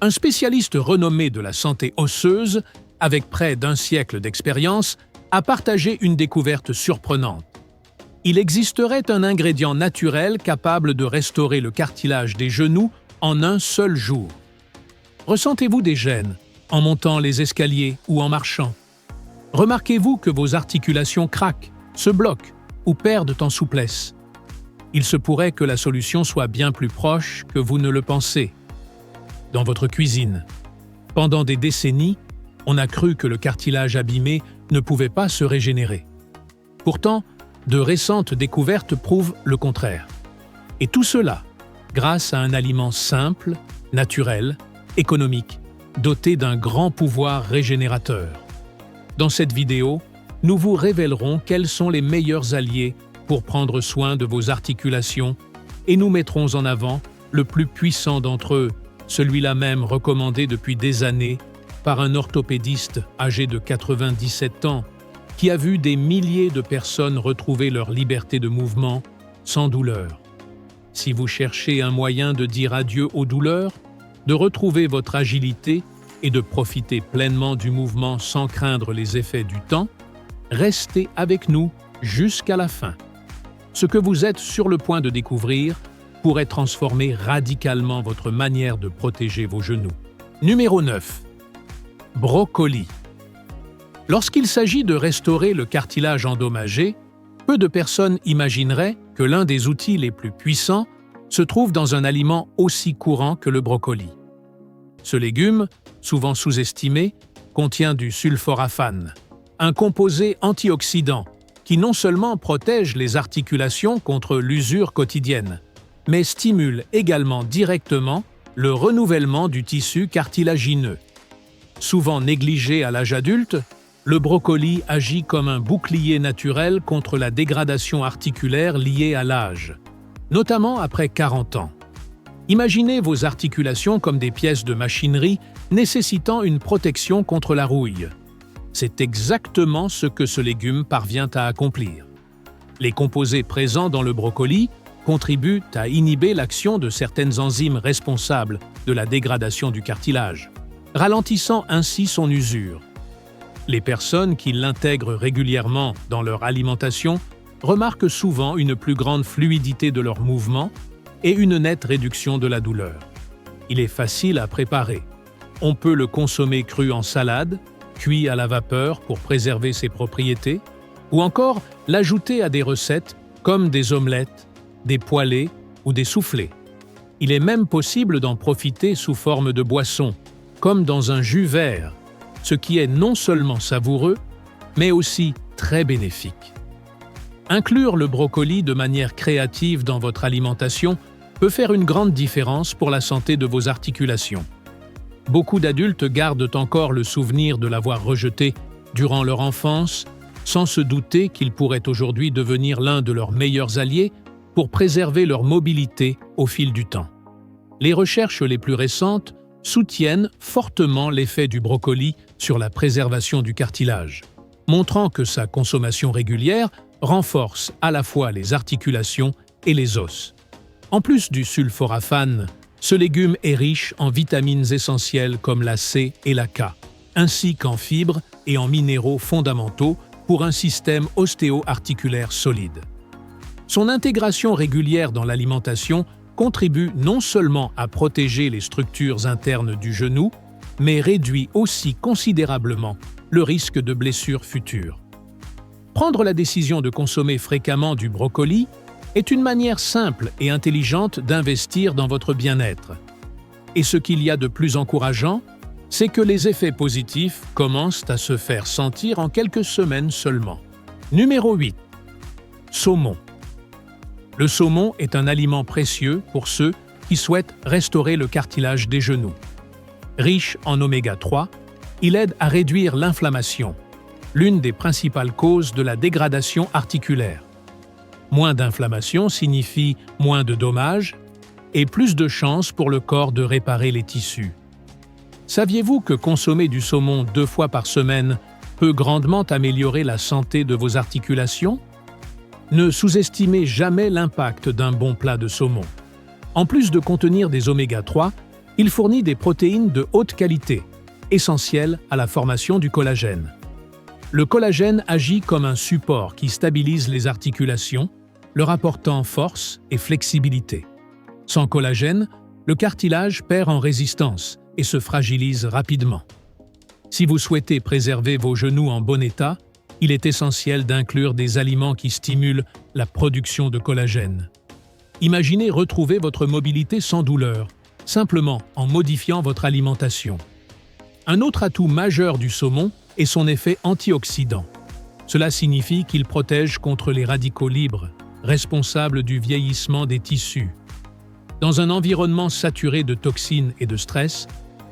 Un spécialiste renommé de la santé osseuse, avec près d'un siècle d'expérience, a partagé une découverte surprenante. Il existerait un ingrédient naturel capable de restaurer le cartilage des genoux en un seul jour. Ressentez-vous des gênes en montant les escaliers ou en marchant? Remarquez-vous que vos articulations craquent, se bloquent ou perdent en souplesse? Il se pourrait que la solution soit bien plus proche que vous ne le pensez. Dans votre cuisine. Pendant des décennies, on a cru que le cartilage abîmé ne pouvait pas se régénérer. Pourtant, de récentes découvertes prouvent le contraire. Et tout cela, grâce à un aliment simple, naturel, économique, doté d'un grand pouvoir régénérateur. Dans cette vidéo, nous vous révélerons quels sont les meilleurs alliés pour prendre soin de vos articulations et nous mettrons en avant le plus puissant d'entre eux, celui-là même recommandé depuis des années par un orthopédiste âgé de 97 ans qui a vu des milliers de personnes retrouver leur liberté de mouvement sans douleur. Si vous cherchez un moyen de dire adieu aux douleurs, de retrouver votre agilité et de profiter pleinement du mouvement sans craindre les effets du temps, restez avec nous jusqu'à la fin. Ce que vous êtes sur le point de découvrir pourrait transformer radicalement votre manière de protéger vos genoux. Numéro 9. Brocoli. Lorsqu'il s'agit de restaurer le cartilage endommagé, peu de personnes imagineraient que l'un des outils les plus puissants se trouve dans un aliment aussi courant que le brocoli. Ce légume, souvent sous-estimé, contient du sulforaphane, un composé antioxydant qui non seulement protège les articulations contre l'usure quotidienne, mais stimule également directement le renouvellement du tissu cartilagineux. Souvent négligé à l'âge adulte, le brocoli agit comme un bouclier naturel contre la dégradation articulaire liée à l'âge, notamment après 40 ans. Imaginez vos articulations comme des pièces de machinerie nécessitant une protection contre la rouille. C'est exactement ce que ce légume parvient à accomplir. Les composés présents dans le brocoli contribuent à inhiber l'action de certaines enzymes responsables de la dégradation du cartilage, ralentissant ainsi son usure. Les personnes qui l'intègrent régulièrement dans leur alimentation remarquent souvent une plus grande fluidité de leurs mouvements et une nette réduction de la douleur. Il est facile à préparer. On peut le consommer cru en salade, cuit à la vapeur pour préserver ses propriétés, ou encore l'ajouter à des recettes comme des omelettes, des poêlés ou des soufflés. Il est même possible d'en profiter sous forme de boisson, comme dans un jus vert, ce qui est non seulement savoureux, mais aussi très bénéfique. Inclure le brocoli de manière créative dans votre alimentation peut faire une grande différence pour la santé de vos articulations. Beaucoup d'adultes gardent encore le souvenir de l'avoir rejeté durant leur enfance, sans se douter qu'il pourrait aujourd'hui devenir l'un de leurs meilleurs alliés pour préserver leur mobilité au fil du temps. Les recherches les plus récentes soutiennent fortement l'effet du brocoli sur la préservation du cartilage, montrant que sa consommation régulière renforce à la fois les articulations et les os. En plus du sulforaphane, ce légume est riche en vitamines essentielles comme la C et la K, ainsi qu'en fibres et en minéraux fondamentaux pour un système ostéo-articulaire solide. Son intégration régulière dans l'alimentation contribue non seulement à protéger les structures internes du genou, mais réduit aussi considérablement le risque de blessures futures. Prendre la décision de consommer fréquemment du brocoli est une manière simple et intelligente d'investir dans votre bien-être. Et ce qu'il y a de plus encourageant, c'est que les effets positifs commencent à se faire sentir en quelques semaines seulement. Numéro 8. Saumon. Le saumon est un aliment précieux pour ceux qui souhaitent restaurer le cartilage des genoux. Riche en oméga 3, il aide à réduire l'inflammation, l'une des principales causes de la dégradation articulaire. Moins d'inflammation signifie moins de dommages et plus de chances pour le corps de réparer les tissus. Saviez-vous que consommer du saumon 2 fois par semaine peut grandement améliorer la santé de vos articulations? Ne sous-estimez jamais l'impact d'un bon plat de saumon. En plus de contenir des oméga 3, Il fournit des protéines de haute qualité, essentielles à la formation du collagène. Le collagène agit comme un support qui stabilise les articulations, leur apportant force et flexibilité. Sans collagène, le cartilage perd en résistance et se fragilise rapidement. Si vous souhaitez préserver vos genoux en bon état, il est essentiel d'inclure des aliments qui stimulent la production de collagène. Imaginez retrouver votre mobilité sans douleur, simplement en modifiant votre alimentation. Un autre atout majeur du saumon est son effet antioxydant. Cela signifie qu'il protège contre les radicaux libres, responsables du vieillissement des tissus. Dans un environnement saturé de toxines et de stress,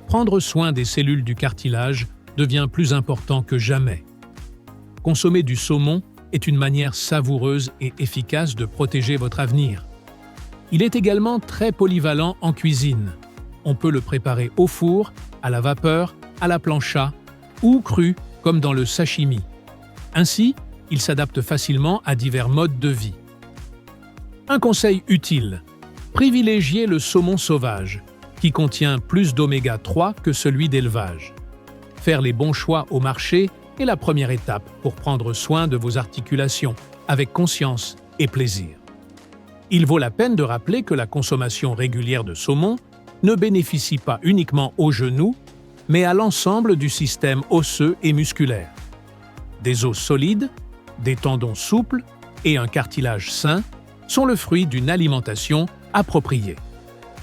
prendre soin des cellules du cartilage devient plus important que jamais. Consommer du saumon est une manière savoureuse et efficace de protéger votre avenir. Il est également très polyvalent en cuisine. On peut le préparer au four, à la vapeur, à la plancha ou cru comme dans le sashimi. Ainsi, il s'adapte facilement à divers modes de vie. Un conseil utile: privilégiez le saumon sauvage, qui contient plus d'oméga 3 que celui d'élevage. Faire les bons choix au marché est la première étape pour prendre soin de vos articulations avec conscience et plaisir. Il vaut la peine de rappeler que la consommation régulière de saumon ne bénéficie pas uniquement aux genoux, mais à l'ensemble du système osseux et musculaire. Des os solides, des tendons souples et un cartilage sain sont le fruit d'une alimentation appropriée.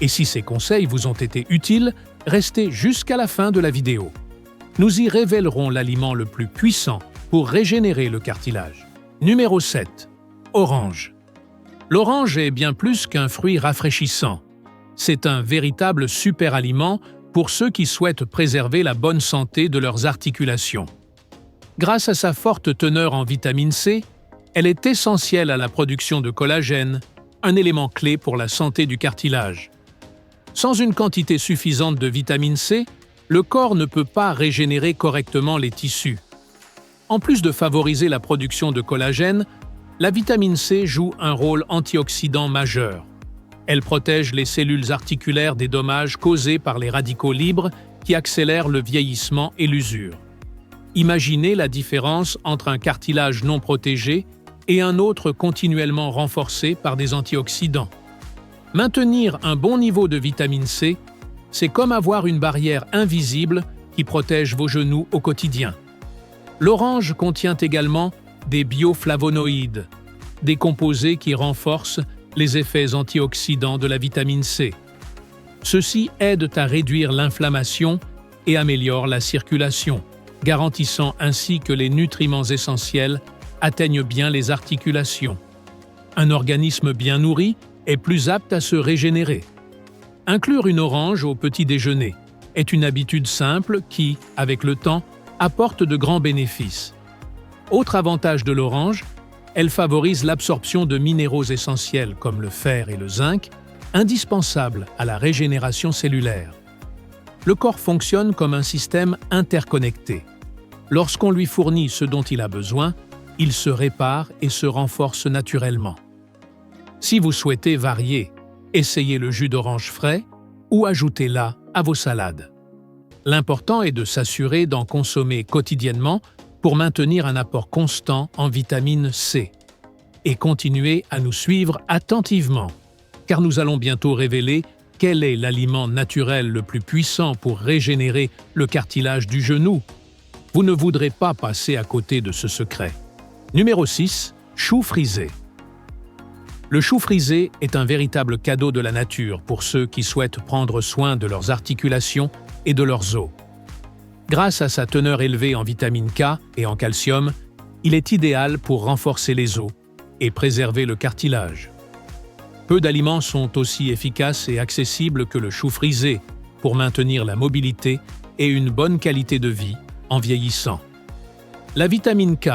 Et si ces conseils vous ont été utiles, restez jusqu'à la fin de la vidéo. Nous y révélerons l'aliment le plus puissant pour régénérer le cartilage. Numéro 7. Orange. L'orange est bien plus qu'un fruit rafraîchissant. C'est un véritable super-aliment pour ceux qui souhaitent préserver la bonne santé de leurs articulations. Grâce à sa forte teneur en vitamine C, elle est essentielle à la production de collagène, un élément clé pour la santé du cartilage. Sans une quantité suffisante de vitamine C, le corps ne peut pas régénérer correctement les tissus. En plus de favoriser la production de collagène, la vitamine C joue un rôle antioxydant majeur. Elle protège les cellules articulaires des dommages causés par les radicaux libres qui accélèrent le vieillissement et l'usure. Imaginez la différence entre un cartilage non protégé et un autre continuellement renforcé par des antioxydants. Maintenir un bon niveau de vitamine C, c'est comme avoir une barrière invisible qui protège vos genoux au quotidien. L'orange contient également des bioflavonoïdes, des composés qui renforcent les effets antioxydants de la vitamine C. Ceux-ci aident à réduire l'inflammation et améliorent la circulation, garantissant ainsi que les nutriments essentiels atteignent bien les articulations. Un organisme bien nourri est plus apte à se régénérer. Inclure une orange au petit déjeuner est une habitude simple qui, avec le temps, apporte de grands bénéfices. Autre avantage de l'orange, elle favorise l'absorption de minéraux essentiels comme le fer et le zinc, indispensables à la régénération cellulaire. Le corps fonctionne comme un système interconnecté. Lorsqu'on lui fournit ce dont il a besoin, il se répare et se renforce naturellement. Si vous souhaitez varier, essayez le jus d'orange frais ou ajoutez-la à vos salades. L'important est de s'assurer d'en consommer quotidiennement pour maintenir un apport constant en vitamine C. Et continuez à nous suivre attentivement, car nous allons bientôt révéler quel est l'aliment naturel le plus puissant pour régénérer le cartilage du genou. Vous ne voudrez pas passer à côté de ce secret. Numéro 6. Chou frisé. Le chou frisé est un véritable cadeau de la nature pour ceux qui souhaitent prendre soin de leurs articulations et de leurs os. Grâce à sa teneur élevée en vitamine K et en calcium, il est idéal pour renforcer les os et préserver le cartilage. Peu d'aliments sont aussi efficaces et accessibles que le chou frisé pour maintenir la mobilité et une bonne qualité de vie en vieillissant. La vitamine K,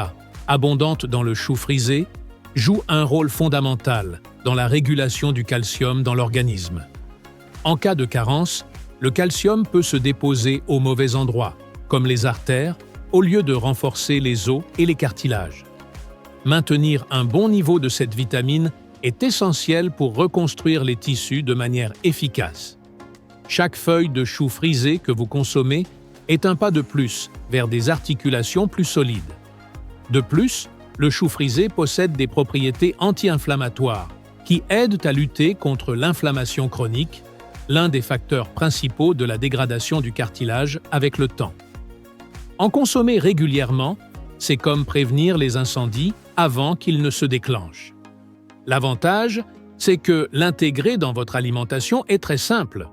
abondante dans le chou frisé, joue un rôle fondamental dans la régulation du calcium dans l'organisme. En cas de carence, le calcium peut se déposer au mauvais endroit, comme les artères, au lieu de renforcer les os et les cartilages. Maintenir un bon niveau de cette vitamine est essentiel pour reconstruire les tissus de manière efficace. Chaque feuille de chou frisé que vous consommez est un pas de plus vers des articulations plus solides. De plus, le chou frisé possède des propriétés anti-inflammatoires qui aident à lutter contre l'inflammation chronique, l'un des facteurs principaux de la dégradation du cartilage avec le temps. En consommer régulièrement, c'est comme prévenir les incendies avant qu'ils ne se déclenchent. L'avantage, c'est que l'intégrer dans votre alimentation est très simple.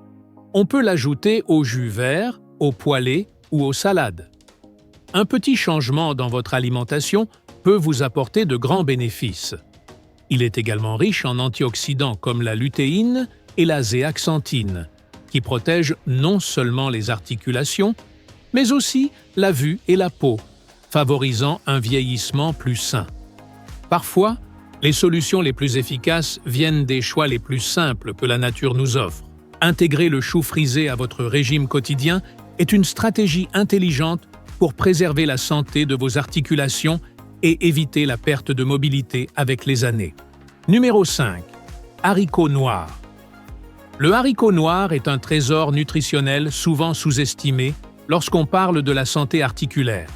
On peut l'ajouter au jus vert, au poêlé ou aux salades. Un petit changement dans votre alimentation peut vous apporter de grands bénéfices. Il est également riche en antioxydants comme la lutéine et la zéaxanthine, qui protègent non seulement les articulations, mais aussi la vue et la peau, favorisant un vieillissement plus sain. Parfois, les solutions les plus efficaces viennent des choix les plus simples que la nature nous offre. Intégrer le chou frisé à votre régime quotidien est une stratégie intelligente pour préserver la santé de vos articulations et éviter la perte de mobilité avec les années. Numéro 5. Haricots noirs. Le haricot noir est un trésor nutritionnel souvent sous-estimé lorsqu'on parle de la santé articulaire.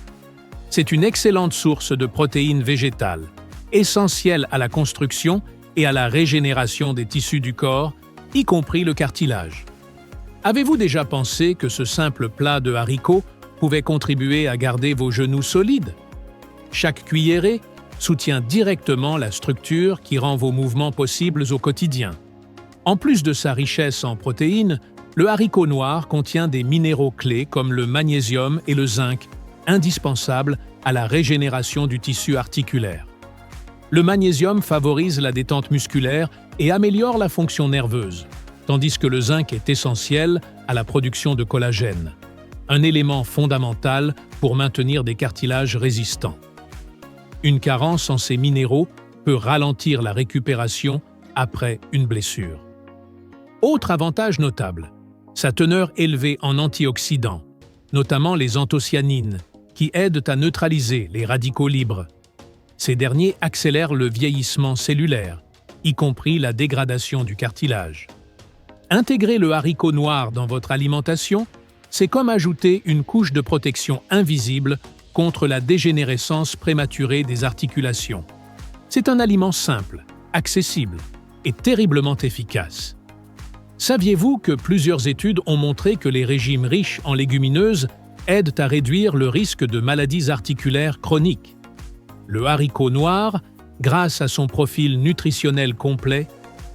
C'est une excellente source de protéines végétales, essentielle à la construction et à la régénération des tissus du corps, y compris le cartilage. Avez-vous déjà pensé que ce simple plat de haricots pouvait contribuer à garder vos genoux solides? Chaque cuillerée soutient directement la structure qui rend vos mouvements possibles au quotidien. En plus de sa richesse en protéines, le haricot noir contient des minéraux clés comme le magnésium et le zinc, indispensables à la régénération du tissu articulaire. Le magnésium favorise la détente musculaire et améliore la fonction nerveuse, tandis que le zinc est essentiel à la production de collagène, un élément fondamental pour maintenir des cartilages résistants. Une carence en ces minéraux peut ralentir la récupération après une blessure. Autre avantage notable, sa teneur élevée en antioxydants, notamment les anthocyanines, qui aident à neutraliser les radicaux libres. Ces derniers accélèrent le vieillissement cellulaire, y compris la dégradation du cartilage. Intégrer le haricot noir dans votre alimentation, c'est comme ajouter une couche de protection invisible contre la dégénérescence prématurée des articulations. C'est un aliment simple, accessible et terriblement efficace. Saviez-vous que plusieurs études ont montré que les régimes riches en légumineuses aident à réduire le risque de maladies articulaires chroniques? Le haricot noir, grâce à son profil nutritionnel complet,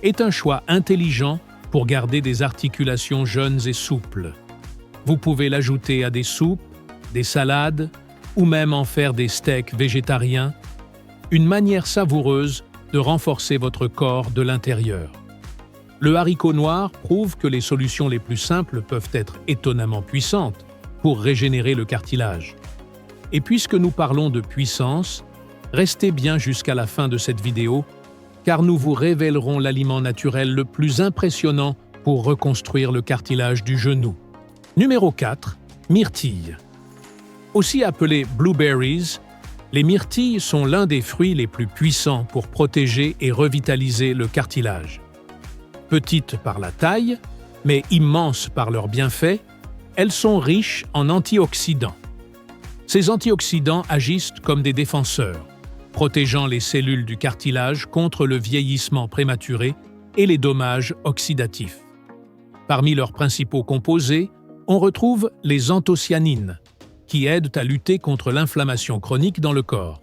est un choix intelligent pour garder des articulations jeunes et souples. Vous pouvez l'ajouter à des soupes, des salades ou même en faire des steaks végétariens, une manière savoureuse de renforcer votre corps de l'intérieur. Le haricot noir prouve que les solutions les plus simples peuvent être étonnamment puissantes pour régénérer le cartilage. Et puisque nous parlons de puissance, restez bien jusqu'à la fin de cette vidéo, car nous vous révélerons l'aliment naturel le plus impressionnant pour reconstruire le cartilage du genou. Numéro 4. Myrtilles. Aussi appelées blueberries, les myrtilles sont l'un des fruits les plus puissants pour protéger et revitaliser le cartilage. Petites par la taille, mais immenses par leurs bienfaits, elles sont riches en antioxydants. Ces antioxydants agissent comme des défenseurs, protégeant les cellules du cartilage contre le vieillissement prématuré et les dommages oxydatifs. Parmi leurs principaux composés, on retrouve les anthocyanines, qui aident à lutter contre l'inflammation chronique dans le corps.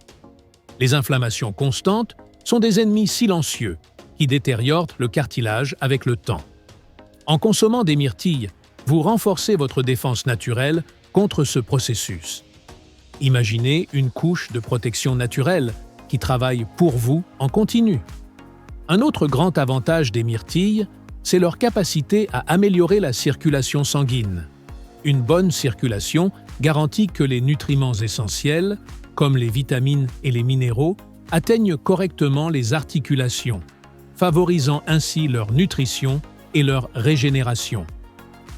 Les inflammations constantes sont des ennemis silencieux qui détériorent le cartilage avec le temps. En consommant des myrtilles, vous renforcez votre défense naturelle contre ce processus. Imaginez une couche de protection naturelle qui travaille pour vous en continu. Un autre grand avantage des myrtilles, c'est leur capacité à améliorer la circulation sanguine. Une bonne circulation garantit que les nutriments essentiels, comme les vitamines et les minéraux, atteignent correctement les articulations, favorisant ainsi leur nutrition et leur régénération.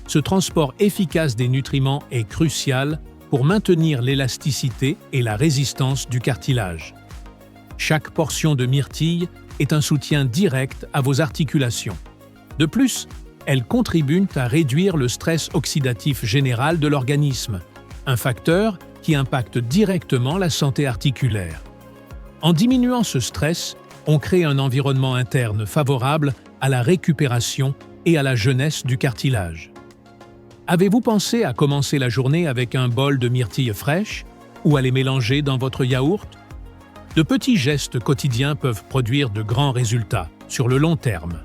Ce transport efficace des nutriments est crucial pour maintenir l'élasticité et la résistance du cartilage. Chaque portion de myrtille est un soutien direct à vos articulations. De plus, elles contribuent à réduire le stress oxydatif général de l'organisme, un facteur qui impacte directement la santé articulaire. En diminuant ce stress, on crée un environnement interne favorable à la récupération et à la jeunesse du cartilage. Avez-vous pensé à commencer la journée avec un bol de myrtilles fraîches ou à les mélanger dans votre yaourt? De petits gestes quotidiens peuvent produire de grands résultats sur le long terme.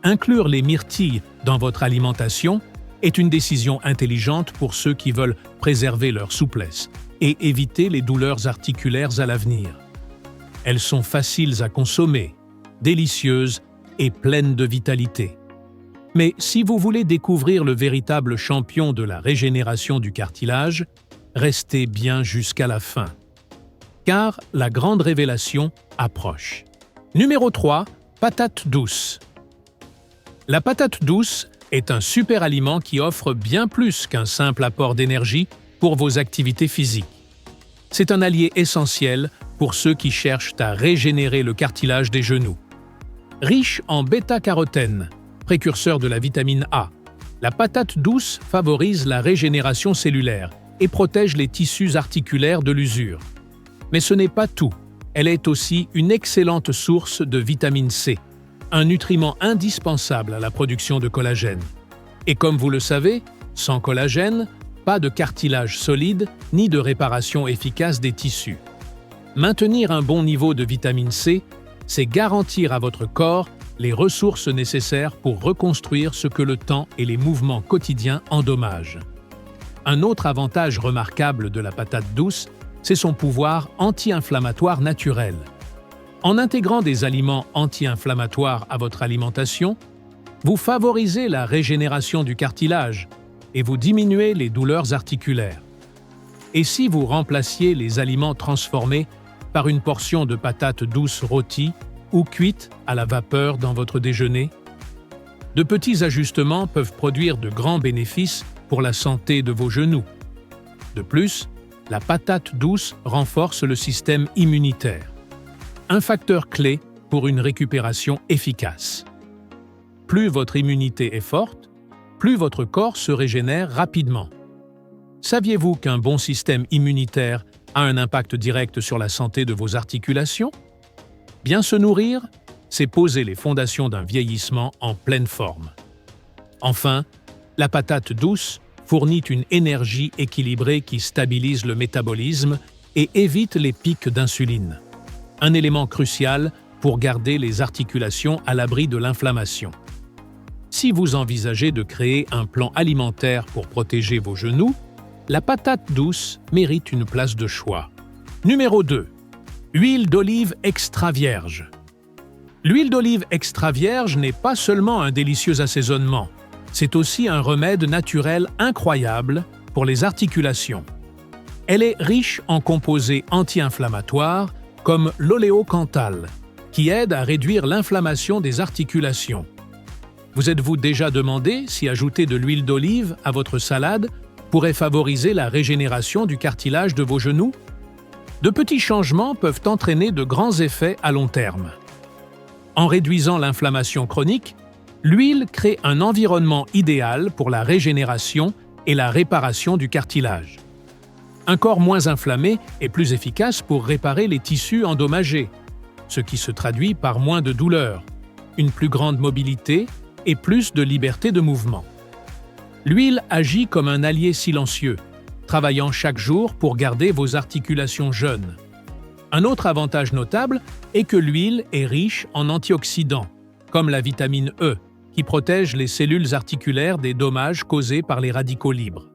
Inclure les myrtilles dans votre alimentation est une décision intelligente pour ceux qui veulent préserver leur souplesse et éviter les douleurs articulaires à l'avenir. Elles sont faciles à consommer, délicieuses et pleines de vitalité. Mais si vous voulez découvrir le véritable champion de la régénération du cartilage, restez bien jusqu'à la fin. Car la grande révélation approche. Numéro 3. Patate douce. La patate douce est un super aliment qui offre bien plus qu'un simple apport d'énergie pour vos activités physiques. C'est un allié essentiel pour ceux qui cherchent à régénérer le cartilage des genoux. Riche en bêta-carotène, précurseur de la vitamine A, la patate douce favorise la régénération cellulaire et protège les tissus articulaires de l'usure. Mais ce n'est pas tout, elle est aussi une excellente source de vitamine C, un nutriment indispensable à la production de collagène. Et comme vous le savez, sans collagène, pas de cartilage solide ni de réparation efficace des tissus. Maintenir un bon niveau de vitamine C, c'est garantir à votre corps les ressources nécessaires pour reconstruire ce que le temps et les mouvements quotidiens endommagent. Un autre avantage remarquable de la patate douce, c'est son pouvoir anti-inflammatoire naturel. En intégrant des aliments anti-inflammatoires à votre alimentation, vous favorisez la régénération du cartilage et vous diminuez les douleurs articulaires. Et si vous remplaciez les aliments transformés par une portion de patates douces rôties ou cuites à la vapeur dans votre déjeuner? De petits ajustements peuvent produire de grands bénéfices pour la santé de vos genoux. De plus, la patate douce renforce le système immunitaire, un facteur clé pour une récupération efficace. Plus votre immunité est forte, plus votre corps se régénère rapidement. Saviez-vous qu'un bon système immunitaire a un impact direct sur la santé de vos articulations? Bien se nourrir, c'est poser les fondations d'un vieillissement en pleine forme. Enfin, la patate douce fournit une énergie équilibrée qui stabilise le métabolisme et évite les pics d'insuline, un élément crucial pour garder les articulations à l'abri de l'inflammation. Si vous envisagez de créer un plan alimentaire pour protéger vos genoux, la patate douce mérite une place de choix. Numéro 2. Huile d'olive extra vierge. L'huile d'olive extra vierge n'est pas seulement un délicieux assaisonnement, c'est aussi un remède naturel incroyable pour les articulations. Elle est riche en composés anti-inflammatoires comme l'oléocanthal, qui aide à réduire l'inflammation des articulations. Vous êtes-vous déjà demandé si ajouter de l'huile d'olive à votre salade pourrait favoriser la régénération du cartilage de vos genoux? De petits changements peuvent entraîner de grands effets à long terme. En réduisant l'inflammation chronique, l'huile crée un environnement idéal pour la régénération et la réparation du cartilage. Un corps moins inflammé est plus efficace pour réparer les tissus endommagés, ce qui se traduit par moins de douleur, une plus grande mobilité et plus de liberté de mouvement. L'huile agit comme un allié silencieux, travaillant chaque jour pour garder vos articulations jeunes. Un autre avantage notable est que l'huile est riche en antioxydants, comme la vitamine E, qui protège les cellules articulaires des dommages causés par les radicaux libres.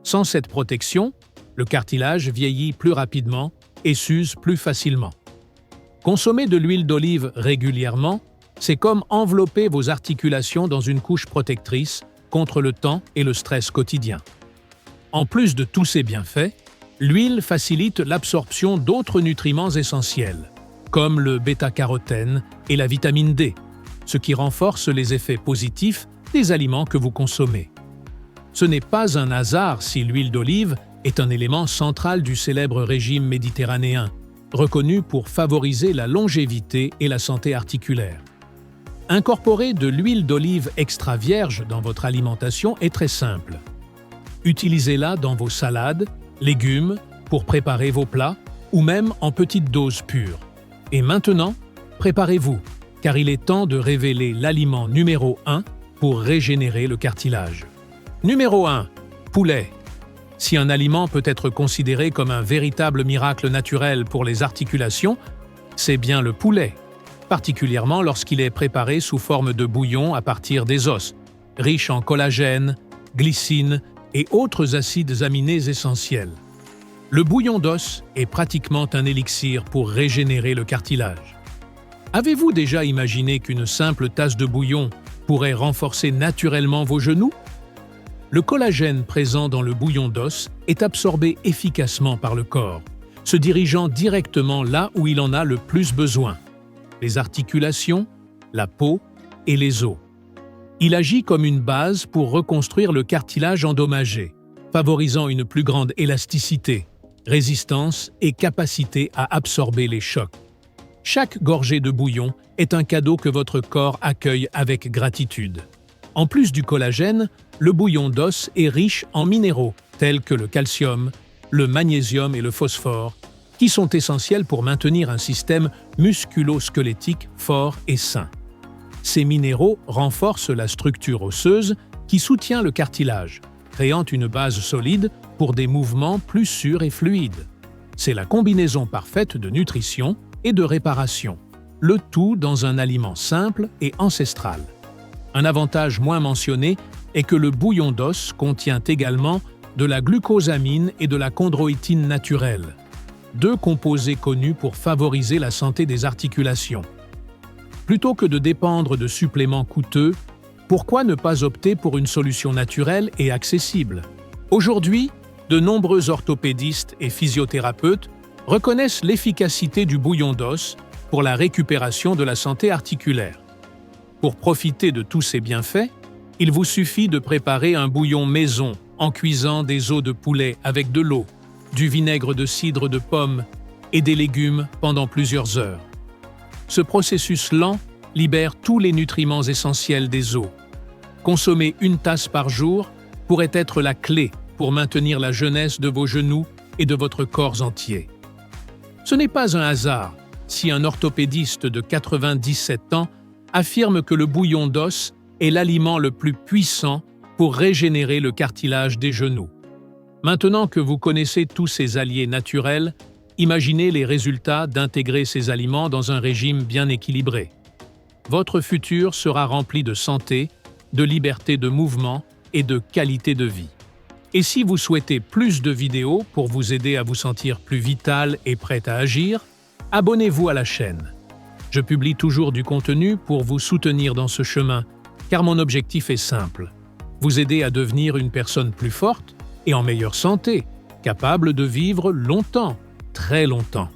Sans cette protection, le cartilage vieillit plus rapidement et s'use plus facilement. Consommer de l'huile d'olive régulièrement, c'est comme envelopper vos articulations dans une couche protectrice contre le temps et le stress quotidien. En plus de tous ces bienfaits, l'huile facilite l'absorption d'autres nutriments essentiels, comme le bêta-carotène et la vitamine D, ce qui renforce les effets positifs des aliments que vous consommez. Ce n'est pas un hasard si l'huile d'olive est un élément central du célèbre régime méditerranéen, reconnu pour favoriser la longévité et la santé articulaire. Incorporer de l'huile d'olive extra vierge dans votre alimentation est très simple. Utilisez-la dans vos salades, légumes, pour préparer vos plats ou même en petites doses pures. Et maintenant, préparez-vous, car il est temps de révéler l'aliment numéro 1 pour régénérer le cartilage. Numéro 1. Poulet. Si un aliment peut être considéré comme un véritable miracle naturel pour les articulations, c'est bien le poulet, particulièrement lorsqu'il est préparé sous forme de bouillon à partir des os, riche en collagène, glycine et autres acides aminés essentiels. Le bouillon d'os est pratiquement un élixir pour régénérer le cartilage. Avez-vous déjà imaginé qu'une simple tasse de bouillon pourrait renforcer naturellement vos genoux? Le collagène présent dans le bouillon d'os est absorbé efficacement par le corps, se dirigeant directement là où il en a le plus besoin: les articulations, la peau et les os. Il agit comme une base pour reconstruire le cartilage endommagé, favorisant une plus grande élasticité, résistance et capacité à absorber les chocs. Chaque gorgée de bouillon est un cadeau que votre corps accueille avec gratitude. En plus du collagène, le bouillon d'os est riche en minéraux tels que le calcium, le magnésium et le phosphore, qui sont essentiels pour maintenir un système musculo-squelettique fort et sain. Ces minéraux renforcent la structure osseuse qui soutient le cartilage, créant une base solide pour des mouvements plus sûrs et fluides. C'est la combinaison parfaite de nutrition et de réparation, le tout dans un aliment simple et ancestral. Un avantage moins mentionné est que le bouillon d'os contient également de la glucosamine et de la chondroïtine naturelle, deux composés connus pour favoriser la santé des articulations. Plutôt que de dépendre de suppléments coûteux, pourquoi ne pas opter pour une solution naturelle et accessible? Aujourd'hui, de nombreux orthopédistes et physiothérapeutes reconnaissent l'efficacité du bouillon d'os pour la récupération de la santé articulaire. Pour profiter de tous ces bienfaits, il vous suffit de préparer un bouillon maison en cuisant des os de poulet avec de l'eau, du vinaigre de cidre de pomme et des légumes pendant plusieurs heures. Ce processus lent libère tous les nutriments essentiels des os. Consommer une tasse par jour pourrait être la clé pour maintenir la jeunesse de vos genoux et de votre corps entier. Ce n'est pas un hasard si un orthopédiste de 97 ans affirme que le bouillon d'os est l'aliment le plus puissant pour régénérer le cartilage des genoux. Maintenant que vous connaissez tous ces alliés naturels, imaginez les résultats d'intégrer ces aliments dans un régime bien équilibré. Votre futur sera rempli de santé, de liberté de mouvement et de qualité de vie. Et si vous souhaitez plus de vidéos pour vous aider à vous sentir plus vital et prêt à agir, abonnez-vous à la chaîne. Je publie toujours du contenu pour vous soutenir dans ce chemin, car mon objectif est simple: vous aider à devenir une personne plus forte et en meilleure santé, capable de vivre longtemps, très longtemps.